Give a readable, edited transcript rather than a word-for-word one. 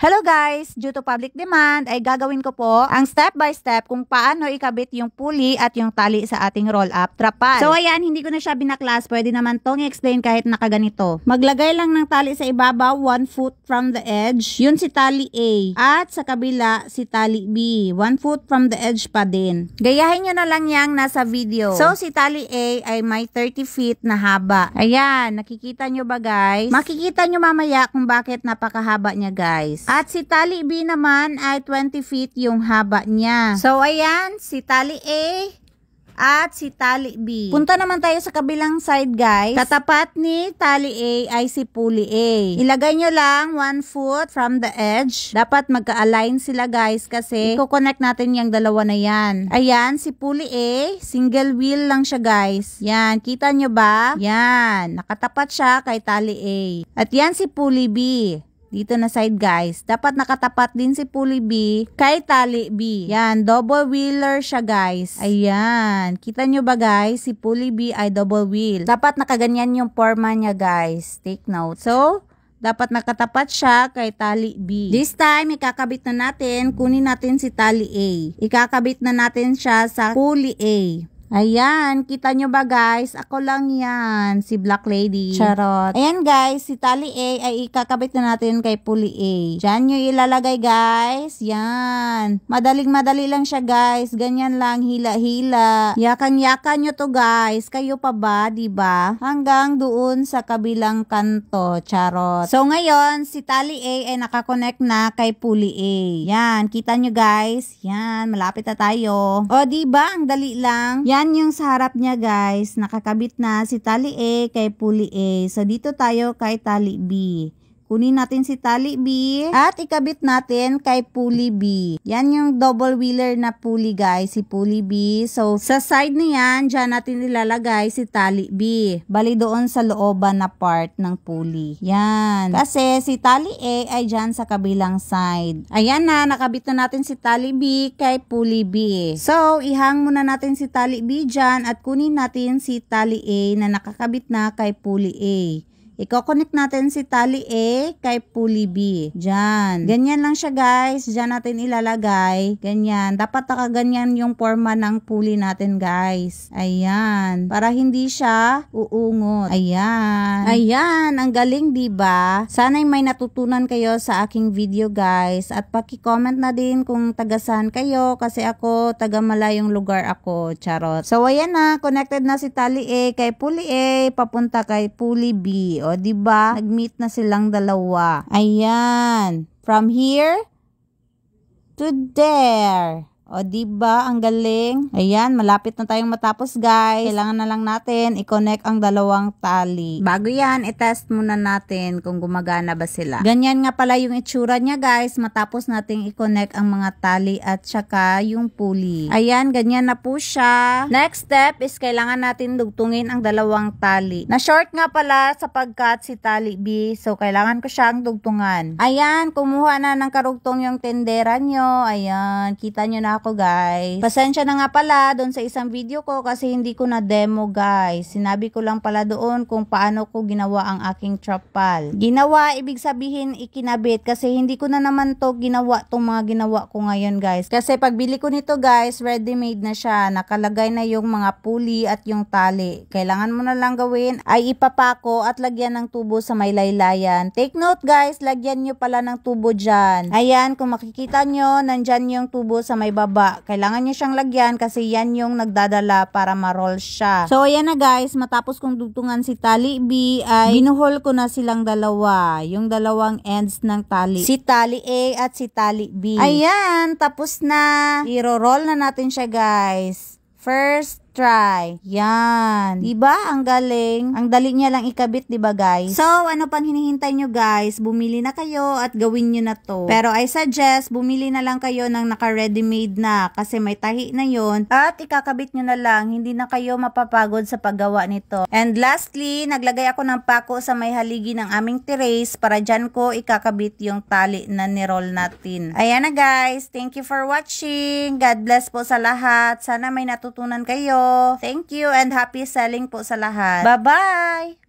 Hello guys! Due to public demand ay gagawin ko po ang step by step kung paano ikabit yung pulley at yung tali sa ating roll-up trapal. So ayan, hindi ko na siya binaklas. Pwede naman tong i-explain kahit nakaganito. Maglagay lang ng tali sa ibabaw, 1 foot from the edge. Yun si tali A. At sa kabila, si tali B. 1 foot from the edge pa din. Gayahin nyo na lang yang nasa video. So si tali A ay may 30 feet na haba. Ayan, nakikita nyo ba guys? Makikita nyo mamaya kung bakit napakahaba niya guys. At si tali B naman ay 20 feet yung haba niya. So ayan, si tali A at si tali B. Punta naman tayo sa kabilang side guys. Katapat ni tali A ay si pulley A. Ilagay nyo lang 1 foot from the edge. Dapat magka-align sila guys kasi i-connect natin yung dalawa na yan. Ayan, si pulley A, single wheel lang siya guys. Yan, kita nyo ba? Yan, nakatapat siya kay tali A. At yan si pulley B. Dito na side guys. Dapat nakatapat din si pulley B kay tali B. Yan, double wheeler siya guys. Ayan. Kita nyo ba guys? Si pulley B ay double wheel. Dapat nakaganyan yung forma niya guys. Take note. So, dapat nakatapat siya kay tali B. This time, ikakabit na natin. Kunin natin si tali A. Ikakabit na natin siya sa pulley A. Ayan, kita nyo ba guys? Ako lang yan, si Black Lady. Charot. Ayan guys, si tali A ay ikakabit na natin kay pulley A. Diyan nyo ilalagay guys. Yan. Madaling-madali lang siya guys. Ganyan lang, hila-hila. Yakan-yakan nyo to guys. Kayo pa ba, diba? Hanggang doon sa kabilang kanto. Charot. So ngayon, si tali A ay nakakonect na kay pulley A. Yan, kita nyo guys. Yan, malapit na tayo. O diba, ang dali lang. Yan yung sa harap niya guys, nakakabit na si tali A kay pulley A. So dito tayo kay tali B. Kunin natin si tali B at ikabit natin kay pulley B. Yan yung double wheeler na pulley guys, si pulley B. So sa side na yan, dyan natin ilalagay si tali B. Bali doon sa looban na part ng pulley. Yan. Kasi si tali A ay dyan sa kabilang side. Ayan na, nakabit na natin si tali B kay pulley B. So ihang muna natin si tali B dyan at kunin natin si tali A na nakakabit na kay pulley A. I-connect natin si tali A kay pulley B. Diyan. Ganyan lang siya guys. Diyan natin ilalagay. Ganyan. Dapat nakaganyan yung forma ng pulley natin guys. Ayan. Para hindi siya uungot. Ayan. Ayan. Ang galing diba? Sana'y may natutunan kayo sa aking video guys. At paki-comment na din kung taga-saan kayo. Kasi ako taga malayong lugar ako. Charot. So ayan na. Connected na si tali A kay pulley A. Papunta kay pulley B. O, diba? Nag-meet na silang dalawa. Ayan. From here to there. O, diba? Ang galing. Ayan, malapit na tayong matapos, guys. Kailangan na lang natin i-connect ang dalawang tali. Bago yan, i-test muna natin kung gumagana ba sila. Ganyan nga pala yung itsura niya, guys. Matapos nating i-connect ang mga tali at saka yung pulley. Ayan, ganyan na po siya. Next step is kailangan natin dugtungin ang dalawang tali. Na-short nga pala sapagkat si tali B. So, kailangan ko siyang dugtungan. Ayan, kumuha na ng karugtong yung tendera nyo. Ayan, kita nyo na ako guys. Pasensya na nga pala doon sa isang video ko kasi hindi ko na demo guys. Sinabi ko lang pala doon kung paano ko ginawa ang aking trapal. Ginawa, ibig sabihin ikinabit kasi hindi ko na naman to ginawa tong mga ginawa ko ngayon guys. Kasi pagbili ko nito guys, ready made na siya. Nakalagay na yung mga pulley at yung tali. Kailangan mo na lang gawin ay ipapako at lagyan ng tubo sa may laylayan. Take note guys, lagyan nyo pala ng tubo dyan. Ayan, kung makikita nyo, nandyan yung tubo sa may baba. Kailangan nyo siyang lagyan kasi yan yung nagdadala para ma-roll siya. So, ayan na guys. Matapos kong dugtungan si tali B, ay binuhol ko na silang dalawa. Yung dalawang ends ng tali. Si tali A at si tali B. Ayan, tapos na. I-roll na natin siya guys. First try. Yan. Diba? Ang galing. Ang dali niya lang ikabit, diba guys? So, ano pang hinihintay nyo guys? Bumili na kayo at gawin nyo na to. Pero I suggest, bumili na lang kayo ng naka-ready made na kasi may tahi na yon at ikakabit nyo na lang. Hindi na kayo mapapagod sa paggawa nito. And lastly, naglagay ako ng pako sa may haligi ng aming terrace para dyan ko ikakabit yung tali na niroll natin. Ayan na guys. Thank you for watching. God bless po sa lahat. Sana may natutunan kayo. Thank you and happy selling po sa lahat. Bye-bye!